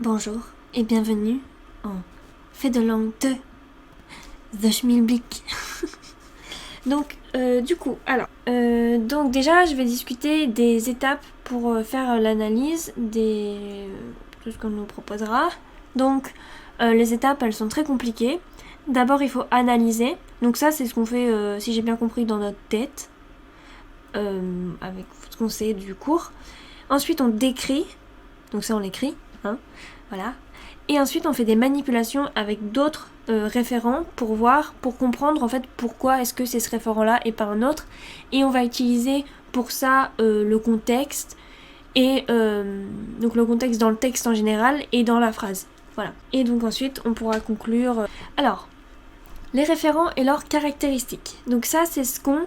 Bonjour et bienvenue en Fait de langue 2 The Schmilblick. Donc déjà je vais discuter des étapes pour faire l'analyse de ce qu'on nous proposera. Donc les étapes elles sont très compliquées. D'abord il faut analyser, donc ça c'est ce qu'on fait si j'ai bien compris dans notre tête avec ce qu'on sait du cours. Ensuite on décrit, donc ça on l'écrit, hein, voilà. Et ensuite on fait des manipulations avec d'autres référents pour comprendre en fait pourquoi est-ce que c'est ce référent là et pas un autre. Et on va utiliser pour ça le contexte et donc le contexte dans le texte en général et dans la phrase. Voilà. Et donc ensuite on pourra conclure. Alors, les référents et leurs caractéristiques. Donc ça c'est ce qu'on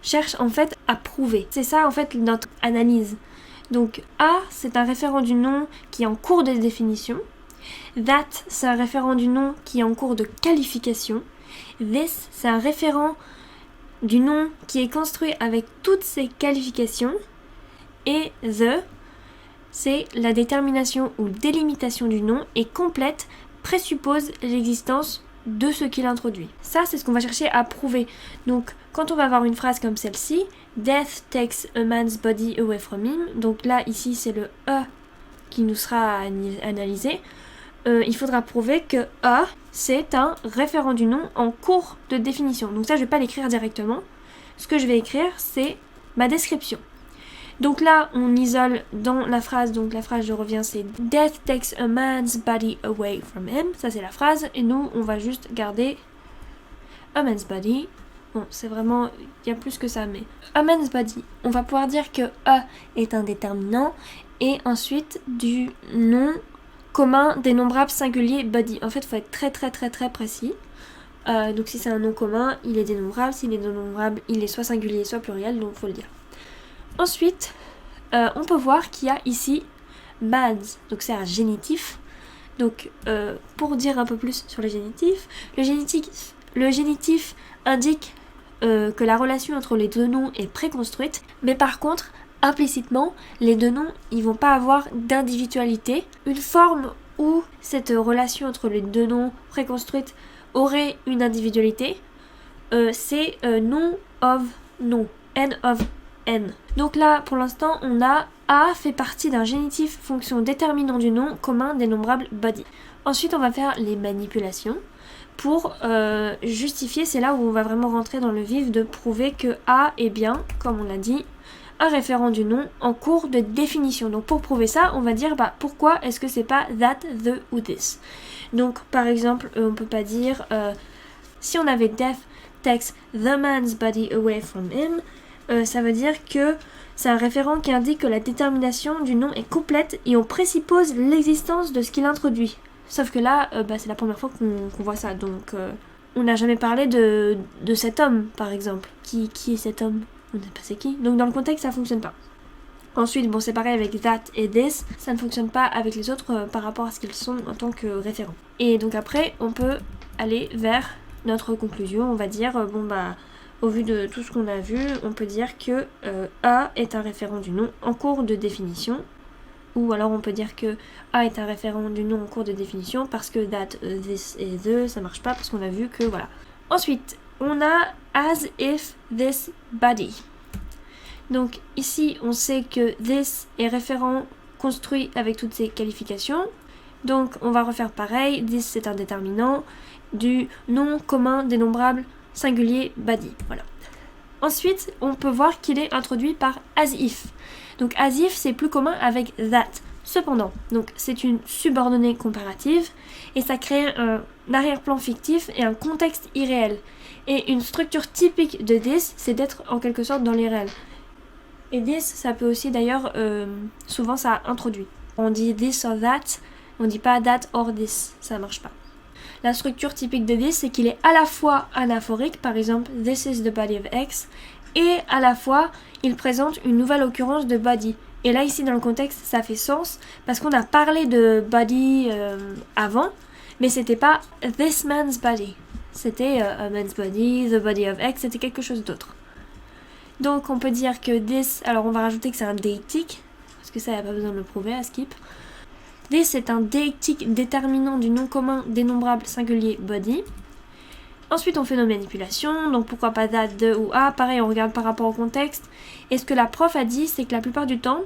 cherche en fait à prouver. C'est ça en fait notre analyse. Donc A c'est un référent du nom qui est en cours de définition. That, c'est un référent du nom qui est en cours de qualification. This, c'est un référent du nom qui est construit avec toutes ses qualifications. Et the, c'est la détermination ou délimitation du nom et complète présuppose l'existence de ce qu'il introduit. Ça, c'est ce qu'on va chercher à prouver. Donc, quand on va avoir une phrase comme celle-ci, Death takes a man's body away from him. Donc là, ici, c'est le E qui nous sera analysé. Il faudra prouver que A, c'est un référent du nom en cours de définition. Donc ça, je ne vais pas l'écrire directement. Ce que je vais écrire, c'est ma description. Donc là, on isole dans la phrase. Donc la phrase, je reviens, c'est Death takes a man's body away from him. Ça, c'est la phrase. Et nous, on va juste garder a man's body. Bon, c'est vraiment, il y a plus que ça, mais a man's body. On va pouvoir dire que A est un déterminant. Et ensuite, du nom commun dénombrable singulier body. En fait, il faut être très précis. Donc si c'est un nom commun, il est dénombrable. S'il est dénombrable, il est soit singulier, soit pluriel, donc il faut le dire. Ensuite, on peut voir qu'il y a ici man's, donc c'est un génitif. Donc pour dire un peu plus sur le génitif indique que la relation entre les deux noms est préconstruite, mais par contre, implicitement, les deux noms, ils vont pas avoir d'individualité. Une forme où cette relation entre les deux noms préconstruites aurait une individualité, c'est nom of nom, n of n. Donc là, pour l'instant, on a A fait partie d'un génitif fonction déterminant du nom commun dénombrable body. Ensuite, on va faire les manipulations pour justifier, c'est là où on va vraiment rentrer dans le vif de prouver que A est bien, comme on l'a dit, un référent du nom en cours de définition. Donc pour prouver ça, on va dire pourquoi est-ce que c'est pas that, the ou this. Donc par exemple, on peut pas dire si on avait death takes the man's body away from him, ça veut dire que c'est un référent qui indique que la détermination du nom est complète et on présuppose l'existence de ce qu'il introduit. Sauf que là, c'est la première fois qu'on voit ça, donc on n'a jamais parlé de cet homme, par exemple. Qui est cet homme ? On ne sait pas c'est qui. Donc dans le contexte, ça fonctionne pas. Ensuite, bon, c'est pareil avec that et this, ça ne fonctionne pas avec les autres par rapport à ce qu'ils sont en tant que référents. Et donc après, on peut aller vers notre conclusion. On va dire, au vu de tout ce qu'on a vu, on peut dire que A est un référent du nom en cours de définition. Ou alors on peut dire que A est un référent du nom en cours de définition parce que that, this et the, ça marche pas parce qu'on a vu que voilà. Ensuite, on a as if this body. Donc ici, on sait que this est référent construit avec toutes ses qualifications. Donc on va refaire pareil. This c'est un déterminant du nom commun dénombrable singulier body. Voilà. Ensuite, on peut voir qu'il est introduit par as if. Donc as if c'est plus commun avec that. Cependant, donc c'est une subordonnée comparative et ça crée un arrière-plan fictif et un contexte irréel. Et une structure typique de this, c'est d'être en quelque sorte dans l'irréel. Et this, ça peut aussi d'ailleurs, souvent ça introduit. On dit this or that, on dit pas that or this, ça marche pas. La structure typique de this, c'est qu'il est à la fois anaphorique, par exemple this is the body of X, et à la fois il présente une nouvelle occurrence de body. Et là ici dans le contexte ça fait sens parce qu'on a parlé de body avant, mais c'était pas this man's body, c'était a man's body, the body of X, c'était quelque chose d'autre. Donc on peut dire que this, alors on va rajouter que c'est un déictique, parce que ça il n'y a pas besoin de le prouver à skip. This est un déictique déterminant du nom commun dénombrable singulier body. Ensuite, on fait nos manipulations, donc pourquoi pas that, de ou a. Pareil, on regarde par rapport au contexte. Et ce que la prof a dit, c'est que la plupart du temps,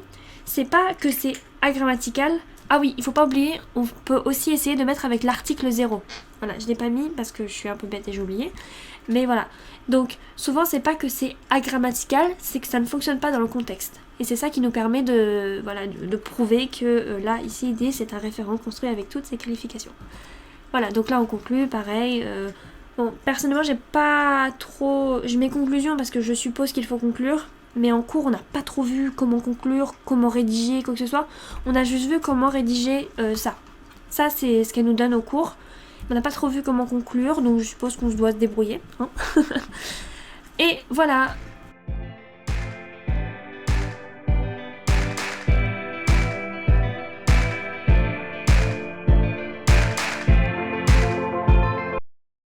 c'est pas que c'est agrammatical. Ah oui, il faut pas oublier, on peut aussi essayer de mettre avec l'article 0. Voilà, je l'ai pas mis parce que je suis un peu bête et j'ai oublié. Mais voilà. Donc, souvent, c'est pas que c'est agrammatical, c'est que ça ne fonctionne pas dans le contexte. Et c'est ça qui nous permet de prouver que là, ici, D, c'est un référent construit avec toutes ses qualifications. Voilà, donc là, on conclut, pareil. Bon, personnellement, j'ai pas trop... J'ai mes conclusions parce que je suppose qu'il faut conclure. Mais en cours, on n'a pas trop vu comment conclure, comment rédiger, quoi que ce soit. On a juste vu comment rédiger ça. Ça, c'est ce qu'elle nous donne au cours. On n'a pas trop vu comment conclure, donc je suppose qu'on se doit se débrouiller. Hein. Et voilà,